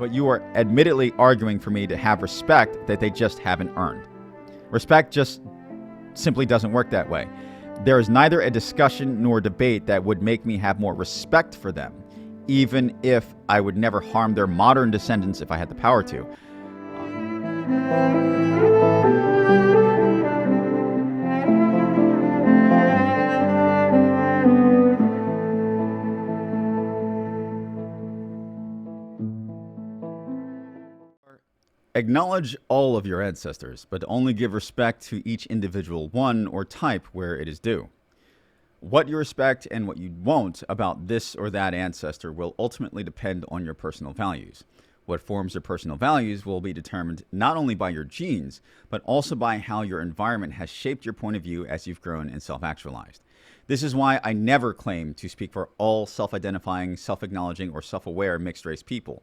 but you are admittedly arguing for me to have respect that they just haven't earned. Respect just simply doesn't work that way. There is neither a discussion nor debate that would make me have more respect for them, even if I would never harm their modern descendants if I had the power to. Acknowledge all of your ancestors, but only give respect to each individual one or type where it is due. What you respect and what you won't about this or that ancestor will ultimately depend on your personal values. What forms your personal values will be determined not only by your genes, but also by how your environment has shaped your point of view as you've grown and self-actualized. This is why I never claim to speak for all self-identifying, self-acknowledging, or self-aware mixed-race people.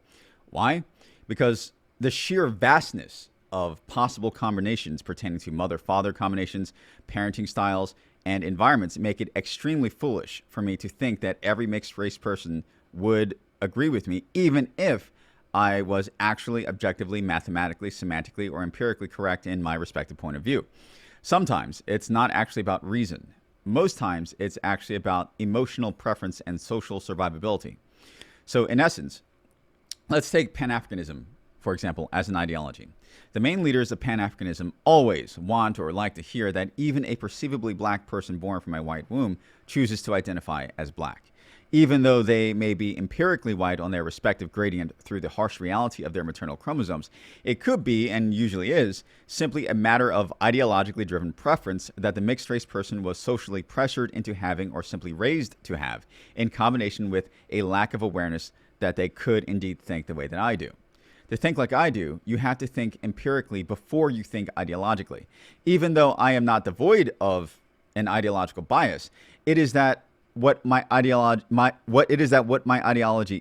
Why? Because the sheer vastness of possible combinations pertaining to mother-father combinations, parenting styles, and environments make it extremely foolish for me to think that every mixed-race person would agree with me, even if I was actually objectively, mathematically, semantically, or empirically correct in my respective point of view. Sometimes it's not actually about reason. Most times it's actually about emotional preference and social survivability. So in essence, let's take Pan-Africanism, for example, as an ideology. The main leaders of Pan-Africanism always want or like to hear that even a perceivably black person born from a white womb chooses to identify as black. Even though they may be empirically white on their respective gradient through the harsh reality of their maternal chromosomes, it could be, and usually is, simply a matter of ideologically driven preference that the mixed race person was socially pressured into having or simply raised to have, in combination with a lack of awareness that they could indeed think the way that I do. To think like I do, you have to think empirically before you think ideologically. Even though I am not devoid of an ideological bias, it is that what my ideology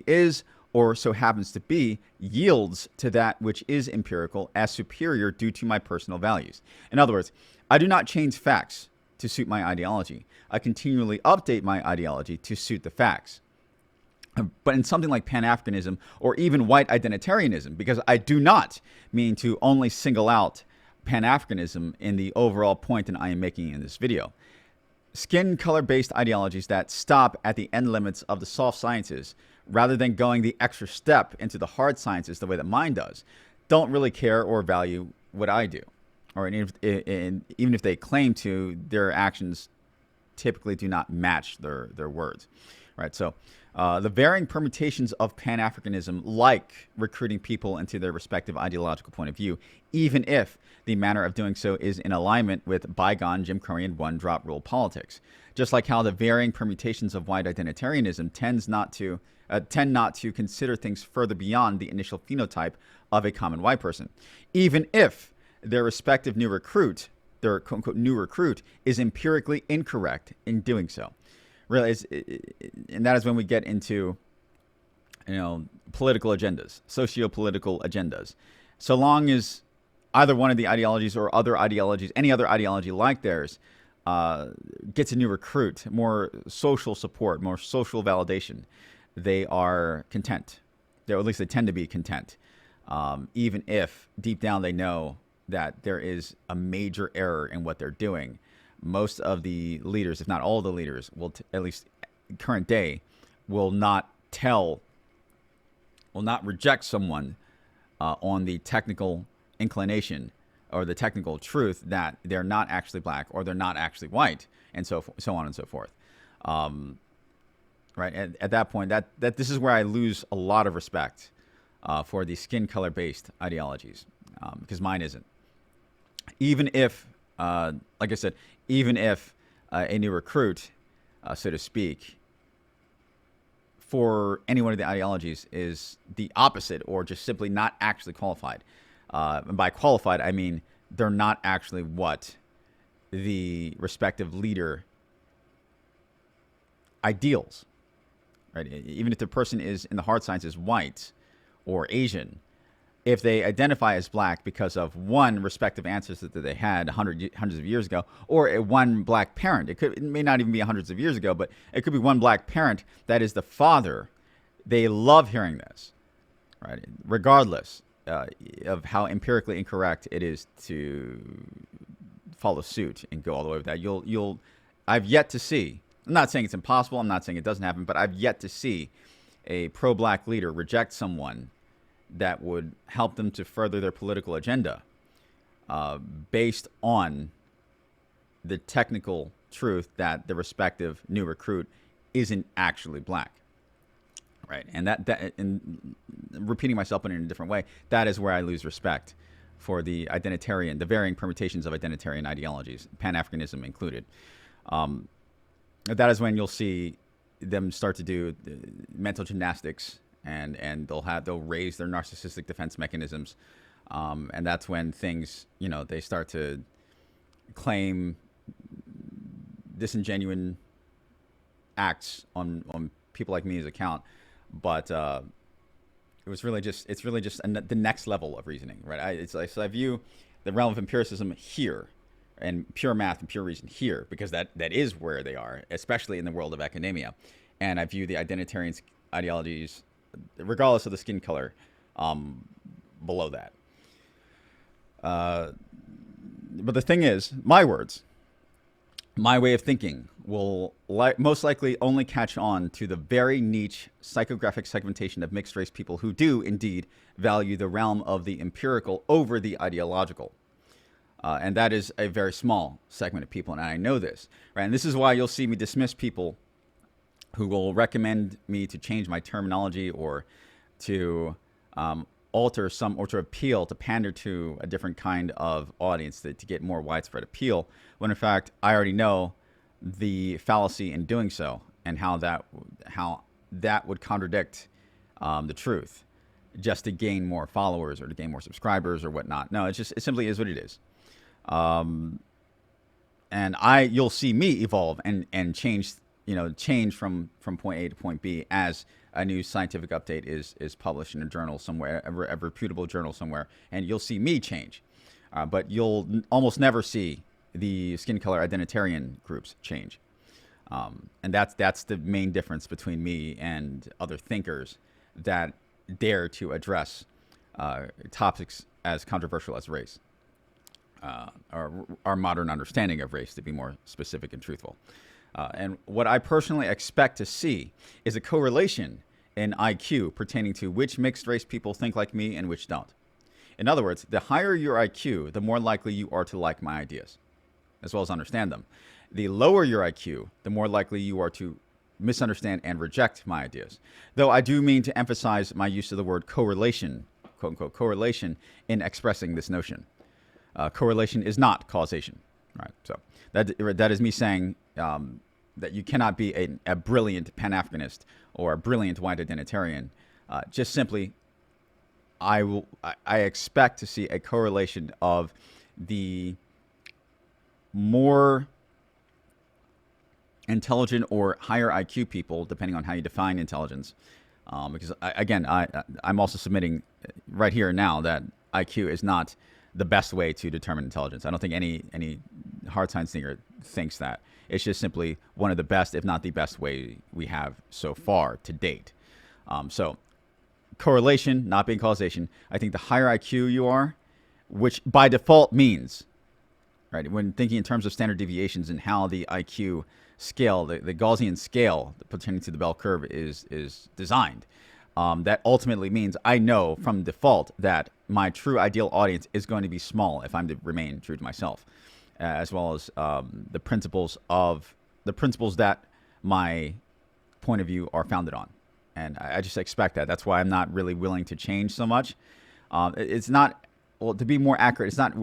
is, or so happens to be, yields to that which is empirical as superior due to my personal values. In other words, I do not change facts to suit my ideology. I continually update my ideology to suit the facts. But in something like Pan-Africanism or even white identitarianism, because I do not mean to only single out Pan-Africanism in the overall point that I am making in this video. Skin color-based ideologies that stop at the end limits of the soft sciences, rather than going the extra step into the hard sciences the way that mine does, don't really care or value what I do. Or even if they claim to, their actions typically do not match their words. Right? So the varying permutations of Pan-Africanism like recruiting people into their respective ideological point of view, even if the manner of doing so is in alignment with bygone Jim Crowian one-drop rule politics. Just like how the varying permutations of white identitarianism tend not to consider things further beyond the initial phenotype of a common white person, even if their respective new recruit, their quote-unquote new recruit, is empirically incorrect in doing so. Really, and that is when we get into, political agendas, socio-political agendas. So long as either one of the ideologies or other ideologies, any other ideology like theirs, gets a new recruit, more social support, more social validation, they are content. At least they tend to be content, even if deep down they know that there is a major error in what they're doing. Most of the leaders, if not all the leaders, will at least current day, will not reject someone on the technical inclination or the technical truth that they're not actually black or they're not actually white, and so on and so forth. Right at that point, that this is where I lose a lot of respect for the skin color based ideologies, because mine isn't. Even if, like I said, even if a new recruit, so to speak, for any one of the ideologies is the opposite or just simply not actually qualified. And by qualified, I mean they're not actually what the respective leader ideals, right? Even if the person is in the hard sciences white or Asian, if they identify as black because of one respective ancestor that they had hundreds of years ago, or a one black parent, it may not even be hundreds of years ago, but it could be one black parent that is the father. They love hearing this. right? Regardless of how empirically incorrect it is to follow suit and go all the way with that. I've yet to see, I'm not saying it's impossible, I'm not saying it doesn't happen, but I've yet to see a pro-black leader reject someone that would help them to further their political agenda based on the technical truth that the respective new recruit isn't actually black. Right. And and repeating myself in a different way, that is where I lose respect for the identitarian, the varying permutations of identitarian ideologies, Pan-Africanism included. That is when you'll see them start to do mental gymnastics, and they'll raise their narcissistic defense mechanisms, and that's when things, they start to claim disingenuous acts on people like me's account. But it's really just the next level of reasoning, right? So I view the realm of empiricism here, and pure math and pure reason here, because that is where they are, especially in the world of academia. And I view the identitarian ideologies, regardless of the skin color, below that. But the thing is, my words, my way of thinking will most likely only catch on to the very niche psychographic segmentation of mixed race people who do indeed value the realm of the empirical over the ideological. And that is a very small segment of people, and I know this, right? And this is why you'll see me dismiss people who will recommend me to change my terminology or to alter some, or to appeal, to pander to a different kind of audience to get more widespread appeal, when in fact I already know the fallacy in doing so, and how that would contradict the truth, just to gain more followers or to gain more subscribers or whatnot. No, it simply is what it is. And you'll see me evolve and change from point A to point B as a new scientific update is published in a journal somewhere, a reputable journal somewhere, and you'll see me change. But you'll almost never see the skin color identitarian groups change. And that's the main difference between me and other thinkers that dare to address topics as controversial as race, or our modern understanding of race, to be more specific and truthful. And what I personally expect to see is a correlation in IQ pertaining to which mixed race people think like me and which don't. In other words, the higher your IQ, the more likely you are to like my ideas, as well as understand them. The lower your IQ, the more likely you are to misunderstand and reject my ideas. Though I do mean to emphasize my use of the word correlation, quote unquote, correlation, in expressing this notion. Correlation is not causation, right? So that is me saying that you cannot be a brilliant Pan-Africanist or a brilliant white identitarian. Just simply, I expect to see a correlation of the more intelligent or higher IQ people, depending on how you define intelligence. Because I'm also submitting right here now that IQ is not the best way to determine intelligence. I don't think any hard science thinker thinks that. It's just simply one of the best, if not the best way we have so far to date. So correlation, not being causation. I think the higher IQ you are, which by default means, right, when thinking in terms of standard deviations and how the IQ scale, the Gaussian scale pertaining to the bell curve is designed, that ultimately means I know from default that my true ideal audience is going to be small if I'm to remain true to myself, as well as the principles that my point of view are founded on. And I just expect that. That's why I'm not really willing to change so much. It's not, well, to be more accurate, it's not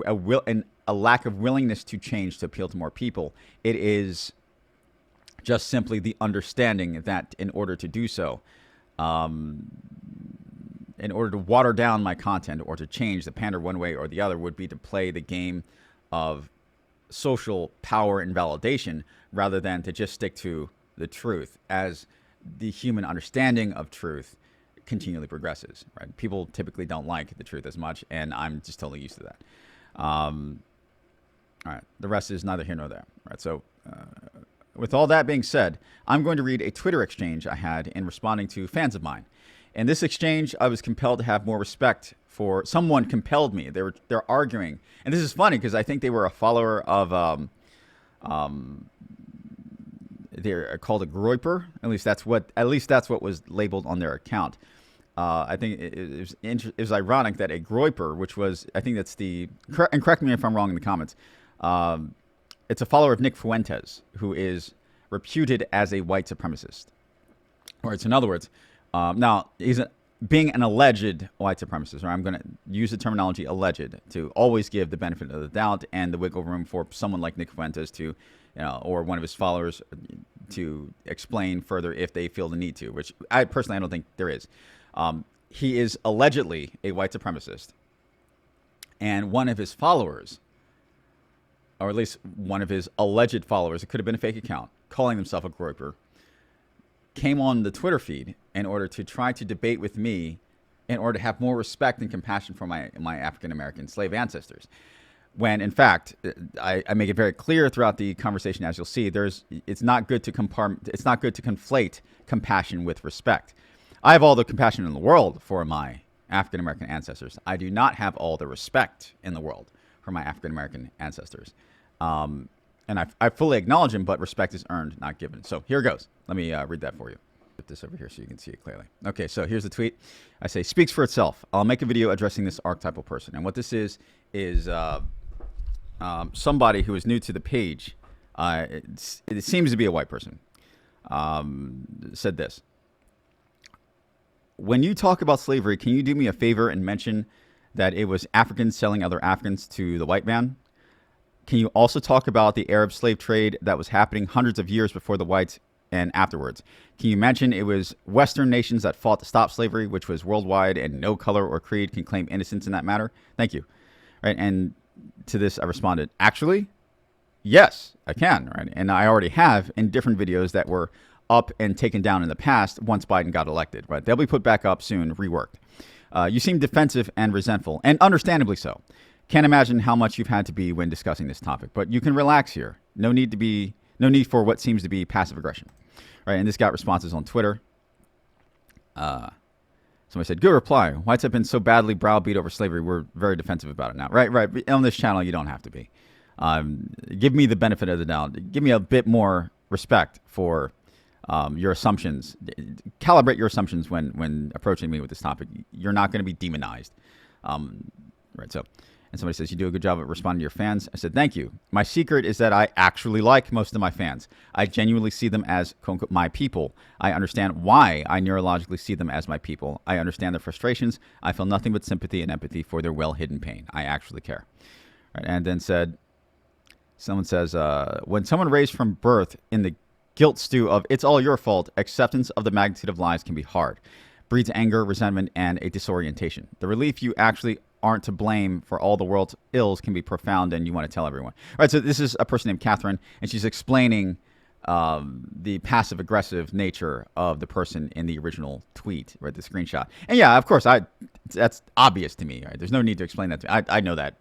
a lack of willingness to change to appeal to more people. It is just simply the understanding that in order to do so, in order to water down my content or to change the pander one way or the other, would be to play the game of social power and validation rather than to just stick to the truth, as the human understanding of truth continually progresses, right? People typically don't like the truth as much, and I'm just totally used to that. All right, the rest is neither here nor there, right? So with all that being said, I'm going to read a Twitter exchange I had in responding to fans of mine. In this exchange, I was compelled to have more respect for someone. Compelled me. They're arguing, and this is funny because I think they were a follower of they're called a groyper. At least that's what was labeled on their account. I think it was ironic that a groyper, which was, I think that's and correct me if I'm wrong in the comments, it's a follower of Nick Fuentes, who is reputed as a white supremacist. Or it's in other words, now he's being an alleged white supremacist, or I'm going to use the terminology alleged to always give the benefit of the doubt and the wiggle room for someone like Nick Fuentes to, or one of his followers to explain further if they feel the need to, which I personally, I don't think there is. He is allegedly a white supremacist, and one of his followers, or at least one of his alleged followers, it could have been a fake account, calling himself a groyper, came on the Twitter feed in order to try to debate with me in order to have more respect and compassion for my African-American slave ancestors. When in fact, I make it very clear throughout the conversation, as you'll see, it's not good to conflate compassion with respect. I have all the compassion in the world for my African-American ancestors. I do not have all the respect in the world for my African-American ancestors. And I fully acknowledge them, but respect is earned, not given. So here goes. Let me read that for you. Put this over here so you can see it clearly. Okay, so here's the tweet. I say, speaks for itself. I'll make a video addressing this archetypal person. And what this is somebody who is new to the page. It seems to be a white person. Said this. When you talk about slavery, can you do me a favor and mention that it was Africans selling other Africans to the white man? Can you also talk about the Arab slave trade that was happening hundreds of years before the whites and afterwards? Can you mention it was Western nations that fought to stop slavery, which was worldwide, and no color or creed can claim innocence in that matter? Thank you. Right, and to this, I responded, actually, yes, I can. Right, and I already have in different videos that were up and taken down in the past once Biden got elected. Right, they'll be put back up soon, reworked. You seem defensive and resentful, and understandably so. Can't imagine how much you've had to be when discussing this topic, but you can relax here. No need for what seems to be passive aggression. Right, and this got responses on Twitter. Somebody said, good reply. Whites have been so badly browbeat over slavery. We're very defensive about it now. Right. On this channel, you don't have to be. Give me the benefit of the doubt. Give me a bit more respect for your assumptions. Calibrate your assumptions when approaching me with this topic. You're not going to be demonized. Right. So, and somebody says, you do a good job at responding to your fans. I said, thank you. My secret is that I actually like most of my fans. I genuinely see them as, quote unquote, my people. I understand why I neurologically see them as my people. I understand their frustrations. I feel nothing but sympathy and empathy for their well-hidden pain. I actually care. Right, and then someone says, when someone raised from birth in the guilt stew of it's all your fault, acceptance of the magnitude of lies can be hard. Breeds anger, resentment, and a disorientation. The relief you actually aren't to blame for all the world's ills can be profound, and you want to tell everyone. All right, so this is a person named Catherine, and she's explaining the passive-aggressive nature of the person in the original tweet, right, the screenshot. And yeah, of course, that's obvious to me. Right? There's no need to explain that to me. I know that.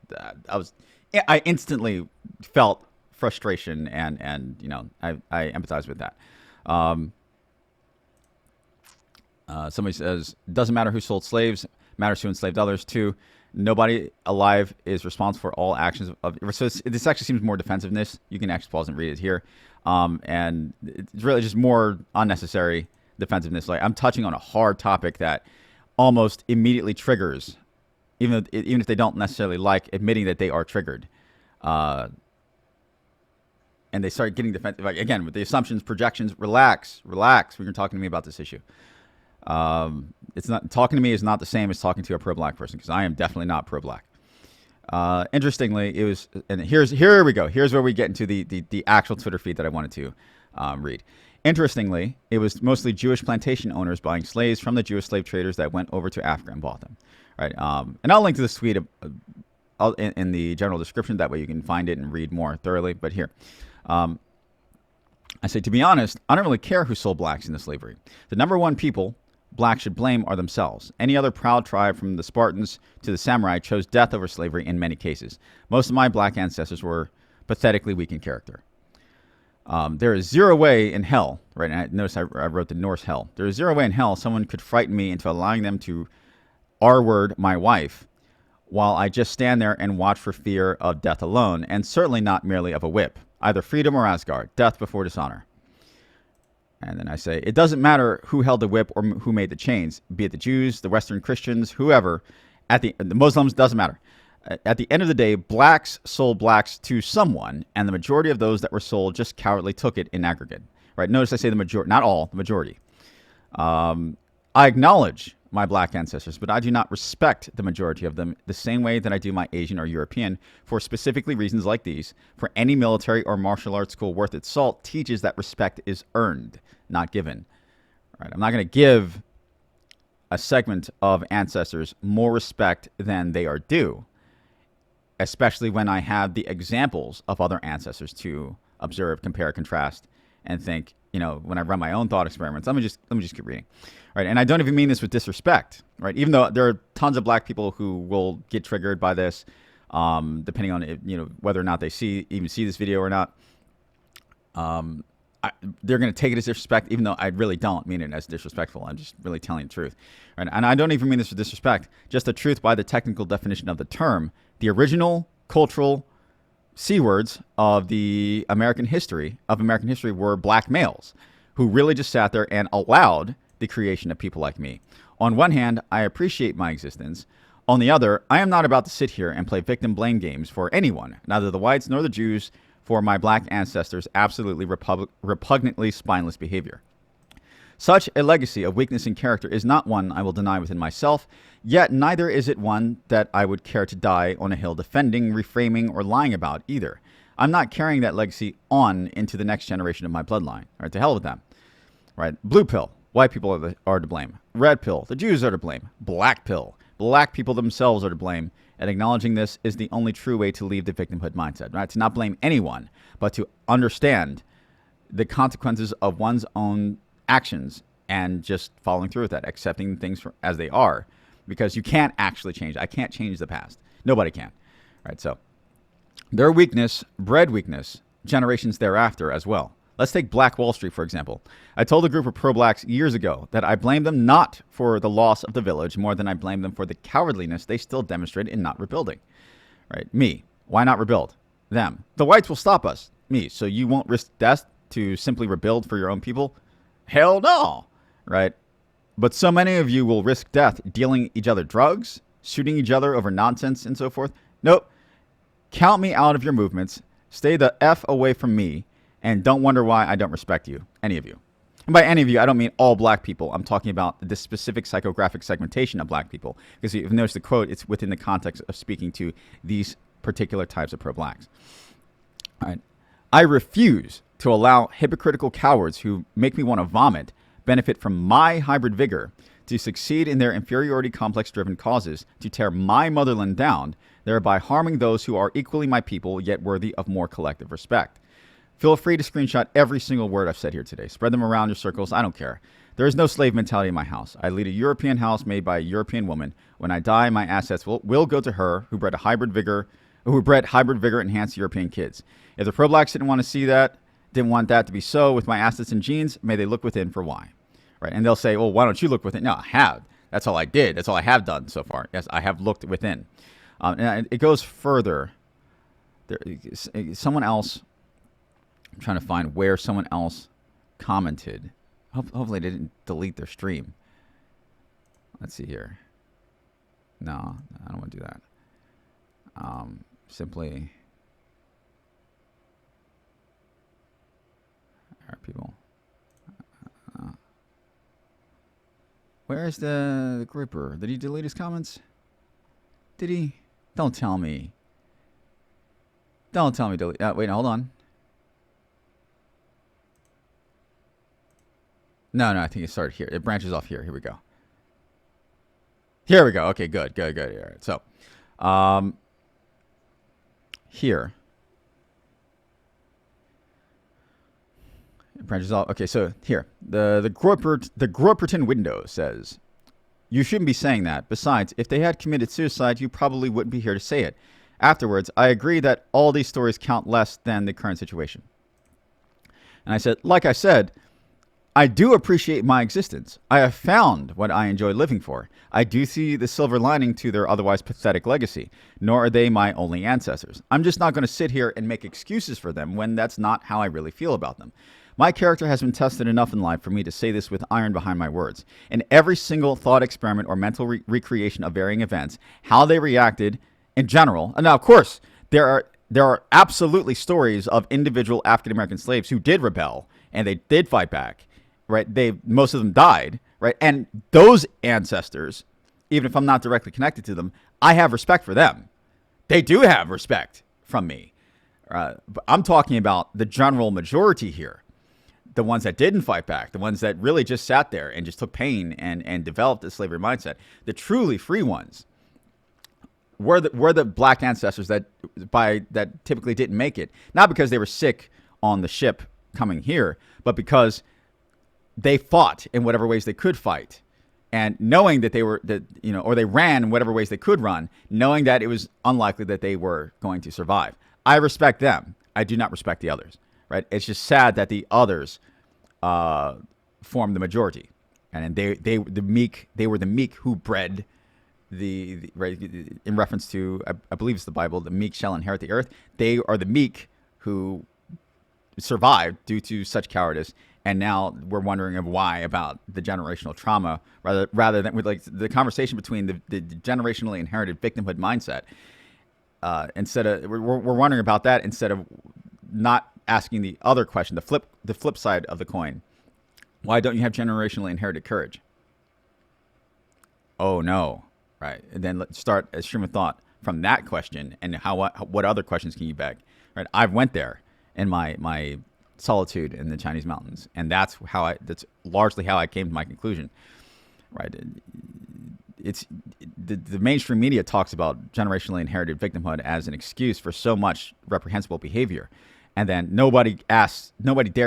I instantly felt frustration, and you know, I empathize with that. Somebody says, doesn't matter who sold slaves, matters who enslaved others too. Nobody alive is responsible for all actions of. So this actually seems more defensiveness. You can actually pause and read it here, and it's really just more unnecessary defensiveness. Like I'm touching on a hard topic that almost immediately triggers, even if they don't necessarily like admitting that they are triggered, and they start getting defensive. Like, again, with the assumptions, projections. Relax. When you're talking to me about this issue. It's not talking to me is not the same as talking to a pro-black person, because I am definitely not pro-black. Interestingly, it was, and here we go. Here's where we get into the actual Twitter feed that I wanted to read. Interestingly, it was mostly Jewish plantation owners buying slaves from the Jewish slave traders that went over to Africa and bought them. Right. And I'll link to this tweet in the general description. That way you can find it and read more thoroughly. But here, I say, to be honest, I don't really care who sold blacks into slavery. The number one people blacks should blame are themselves. Any other proud tribe, from the Spartans to the samurai, chose death over slavery in many cases. Most of my black ancestors were pathetically weak in character. There is zero way in hell, right? And notice I wrote the Norse hell. There is zero way in hell someone could frighten me into allowing them to R-word my wife while I just stand there and watch for fear of death alone, and certainly not merely of a whip. Either freedom or Asgard, death before dishonor. And then I say, it doesn't matter who held the whip or who made the chains, be it the Jews, the Western Christians, whoever. The Muslims, doesn't matter. At the end of the day, blacks sold blacks to someone, and the majority of those that were sold just cowardly took it in aggregate. Right? Notice I say the majority, not all, the majority. I acknowledge my black ancestors, but I do not respect the majority of them the same way that I do my Asian or European for specifically reasons like these. For any military or martial arts school worth its salt teaches that respect is earned, not given. Right? I'm not going to give a segment of ancestors more respect than they are due, especially when I have the examples of other ancestors to observe, compare, contrast, and think, when I run my own thought experiments. Let me just keep reading. Right? And I don't even mean this with disrespect, right? Even though there are tons of black people who will get triggered by this, depending on whether or not they even see this video or not. They're going to take it as disrespect, even though I really don't mean it as disrespectful. I'm just really telling the truth. Right? And I don't even mean this with disrespect, just the truth by the technical definition of the term. The original cultural C words of the American history were black males who really just sat there and allowed the creation of people like me. On one hand, I appreciate my existence. On the other, I am not about to sit here and play victim blame games for anyone, neither the whites nor the Jews, for my black ancestors' absolutely repugnantly spineless behavior. Such a legacy of weakness in character is not one I will deny within myself, yet neither is it one that I would care to die on a hill defending, reframing, or lying about either. I'm not carrying that legacy on into the next generation of my bloodline. All right, to hell with them. Right, blue pill, white people are to blame. Red pill, the Jews are to blame. Black pill, black people themselves are to blame. And acknowledging this is the only true way to leave the victimhood mindset. Right, to not blame anyone, but to understand the consequences of one's own actions and just following through with that, accepting things as they are, because you can't actually change. I can't change the past. Nobody can. Right? So their weakness bred weakness generations thereafter as well. Let's take Black Wall Street, for example. I told a group of pro-blacks years ago that I blame them not for the loss of the village more than I blame them for the cowardliness they still demonstrate in not rebuilding. Right? Me. Why not rebuild? Them. The whites will stop us. Me. So you won't risk death to simply rebuild for your own people? Hell no, right? But so many of you will risk death dealing each other drugs, shooting each other over nonsense and so forth. Nope. Count me out of your movements. Stay the F away from me, and don't wonder why I don't respect you, any of you. And by any of you, I don't mean all black people. I'm talking about the specific psychographic segmentation of black people. Because if you notice the quote, it's within the context of speaking to these particular types of pro-blacks. All right. I refuse to allow hypocritical cowards who make me want to vomit benefit from my hybrid vigor to succeed in their inferiority complex-driven causes to tear my motherland down, thereby harming those who are equally my people yet worthy of more collective respect. Feel free to screenshot every single word I've said here today. Spread them around your circles. I don't care. There is no slave mentality in my house. I lead a European house made by a European woman. When I die, my assets will go to her who bred hybrid vigor enhanced European kids. If the pro-blacks didn't want to see that, didn't want that to be so with my assets and genes, may they look within for why. Right? And they'll say, well, why don't you look within? No, I have. That's all I did. That's all I have done so far. Yes, I have looked within. And it goes further. Someone else, I'm trying to find where someone else commented. Hopefully they didn't delete their stream. Let's see here. No, I don't want to do that. Simply... All right, people. Where's the gripper? Did he delete his comments? Did he? Don't tell me. Don't tell me delete. Wait, hold on. No, I think it started here. It branches off here. Here we go. Here we go. Okay, good. All right. So, here. It branches off. Okay, so here. The Groperton window says, you shouldn't be saying that. Besides, if they had committed suicide, you probably wouldn't be here to say it. Afterwards, I agree that all these stories count less than the current situation. And I said, like I said, I do appreciate my existence. I have found what I enjoy living for. I do see the silver lining to their otherwise pathetic legacy, nor are they my only ancestors. I'm just not going to sit here and make excuses for them when that's not how I really feel about them. My character has been tested enough in life for me to say this with iron behind my words. In every single thought experiment or mental recreation of varying events, how they reacted in general, and now of course, there are absolutely stories of individual African American slaves who did rebel and they did fight back. Right, most of them died, right, and those ancestors, even if I'm not directly connected to them, I have respect for them. They do have respect from me. But I'm talking about the general majority here, the ones that didn't fight back, the ones that really just sat there and just took pain and developed a slavery mindset. The truly free ones were the black ancestors that typically didn't make it, not because they were sick on the ship coming here, but because they fought in whatever ways they could fight, and knowing that or they ran in whatever ways they could run, knowing that it was unlikely that they were going to survive. I respect them. I do not respect the others. Right? It's just sad that the others formed the majority, and they were the meek who bred the right, in reference to I believe it's the Bible. The meek shall inherit the earth. They are the meek who survived due to such cowardice. And now we're wondering of why about the generational trauma, rather than with like the conversation between the generationally inherited victimhood mindset. Instead of we're wondering about that instead of not asking the other question, the flip side of the coin. Why don't you have generationally inherited courage? Oh no, right? And then let's start a stream of thought from that question, and what other questions can you beg? Right? I've went there in my solitude in the Chinese mountains, and that's largely how I came to my conclusion. Right? It's the mainstream media talks about generationally inherited victimhood as an excuse for so much reprehensible behavior, and then nobody dares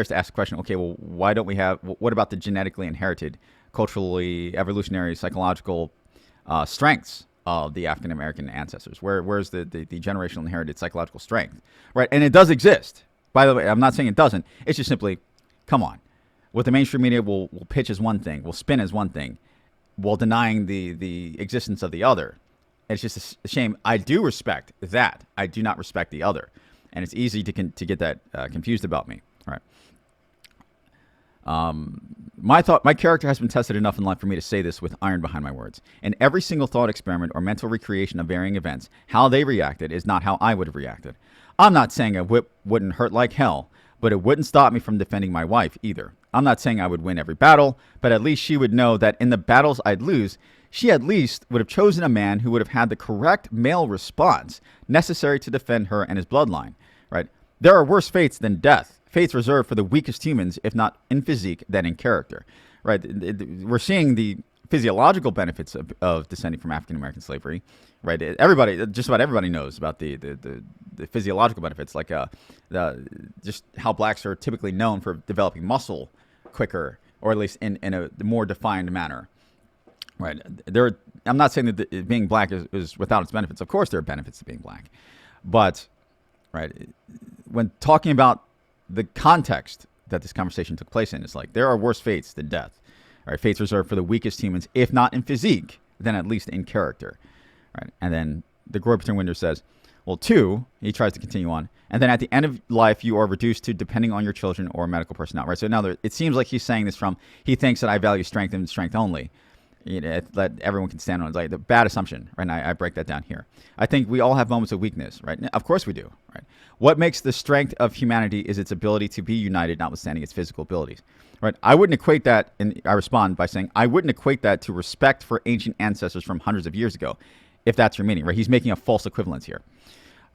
to ask the question. Okay, well, why don't we have? What about the genetically inherited, culturally, evolutionary, psychological strengths of the African American ancestors? Where's the generational inherited psychological strength? Right, and it does exist. By the way, I'm not saying it doesn't. It's just simply, come on. What the mainstream media will pitch as one thing, will spin as one thing, while denying the existence of the other. It's just a shame. I do respect that. I do not respect the other. And it's easy to get that confused about me. All right. My character has been tested enough in life for me to say this with iron behind my words. In every single thought experiment or mental recreation of varying events, how they reacted is not how I would have reacted. I'm not saying a whip wouldn't hurt like hell, but it wouldn't stop me from defending my wife either. I'm not saying I would win every battle, but at least she would know that in the battles I'd lose, she at least would have chosen a man who would have had the correct male response necessary to defend her and his bloodline. Right? There are worse fates than death, fates reserved for the weakest humans, if not in physique, then in character. Right? We're seeing the physiological benefits of descending from African American slavery. Right? Just about everybody knows about the physiological benefits, like just how blacks are typically known for developing muscle quicker, or at least in a more defined manner. Right? I'm not saying that being black is without its benefits. Of course, there are benefits to being black, but right, when talking about the context that this conversation took place in, it's like there are worse fates than death. Right? Fates reserved for the weakest humans, if not in physique, then at least in character. Right? And then the Groyperton Winder says, well, 2, he tries to continue on, and then at the end of life, you are reduced to depending on your children or medical personnel. Right? So now it seems like he's saying this he thinks that I value strength and strength only. That everyone can stand on. It's like the bad assumption, right? And I break that down here. I think we all have moments of weakness, right? Of course we do, right? What makes the strength of humanity is its ability to be united, notwithstanding its physical abilities, right? I wouldn't equate that, and I respond by saying, I wouldn't equate that to respect for ancient ancestors from hundreds of years ago, if that's your meaning, right? He's making a false equivalence here.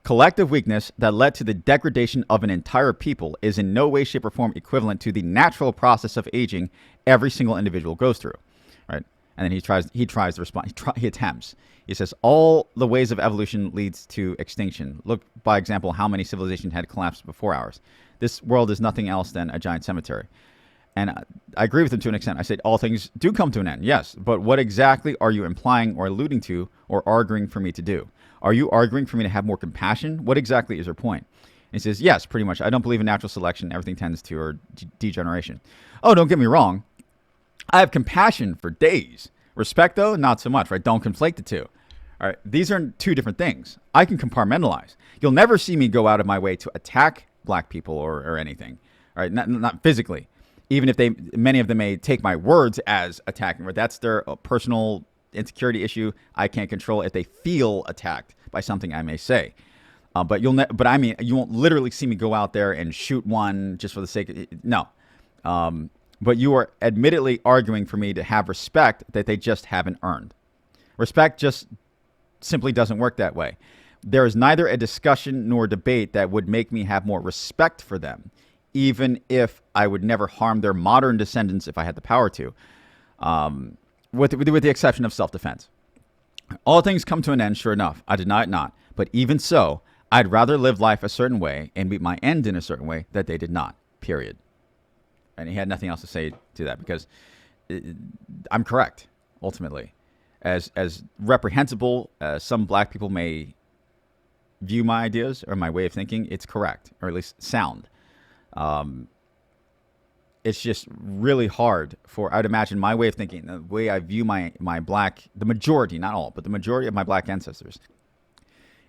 Collective weakness that led to the degradation of an entire people is in no way, shape, or form equivalent to the natural process of aging every single individual goes through, right? And then he tries to respond. He attempts. He says, all the ways of evolution leads to extinction. Look, by example, how many civilizations had collapsed before ours. This world is nothing else than a giant cemetery. And I agree with him to an extent. I said, all things do come to an end, yes. But what exactly are you implying or alluding to or arguing for me to do? Are you arguing for me to have more compassion? What exactly is your point? He says, yes, pretty much. I don't believe in natural selection. Everything tends to or degeneration. Oh, don't get me wrong. I have compassion for days. Respect, though, not so much, right? Don't conflate the two. All right. These are two different things. I can compartmentalize. You'll never see me go out of my way to attack black people or anything. All right. Not physically. Even if many of them may take my words as attacking, right? That's their personal insecurity issue. I can't control if they feel attacked by something I may say. But you won't literally see me go out there and shoot one just for the sake of it. No. But you are admittedly arguing for me to have respect that they just haven't earned. Respect just simply doesn't work that way. There is neither a discussion nor debate that would make me have more respect for them, even if I would never harm their modern descendants if I had the power to, with the exception of self-defense. All things come to an end, sure enough. I deny it not. But even so, I'd rather live life a certain way and meet my end in a certain way that they did not, period. And he had nothing else to say to that because I'm correct, ultimately. As reprehensible as some black people may view my ideas or my way of thinking, it's correct, or at least sound. It's just really hard I'd imagine my way of thinking, the way I view my black, the majority, not all, but the majority of my black ancestors.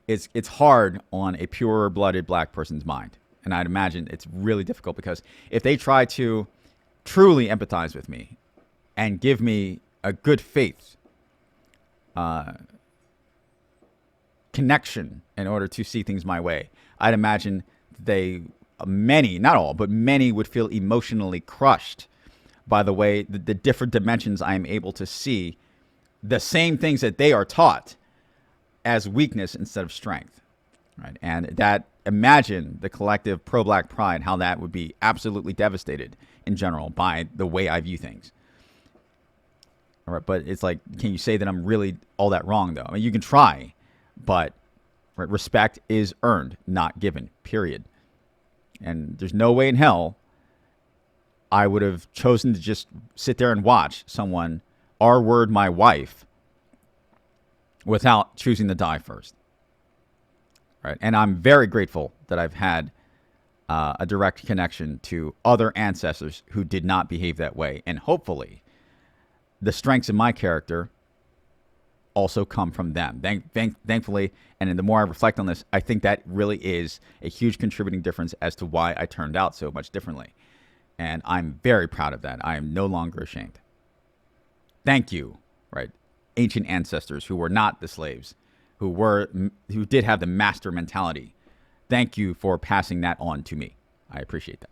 It's hard on a pure-blooded black person's mind. And I'd imagine it's really difficult because if they try to truly empathize with me and give me a good faith connection in order to see things my way, I'd imagine many, not all, but many would feel emotionally crushed by the way the different dimensions I am able to see the same things that they are taught as weakness instead of strength, right? And that, imagine the collective pro-black pride, how that would be absolutely devastated in general by the way I view things. All right, but it's like, can you say that I'm really all that wrong, though? I mean, you can try, but right, respect is earned, not given, period. And there's no way in hell I would have chosen to just sit there and watch someone R-word my wife without choosing to die first. Right? And I'm very grateful that I've had a direct connection to other ancestors who did not behave that way. And hopefully the strengths in my character also come from them. Thankfully, and the more I reflect on this, I think that really is a huge contributing difference as to why I turned out so much differently. And I'm very proud of that. I am no longer ashamed. Thank you, right? Ancient ancestors who were not the slaves, who did have the master mentality. Thank you for passing that on to me. I appreciate that.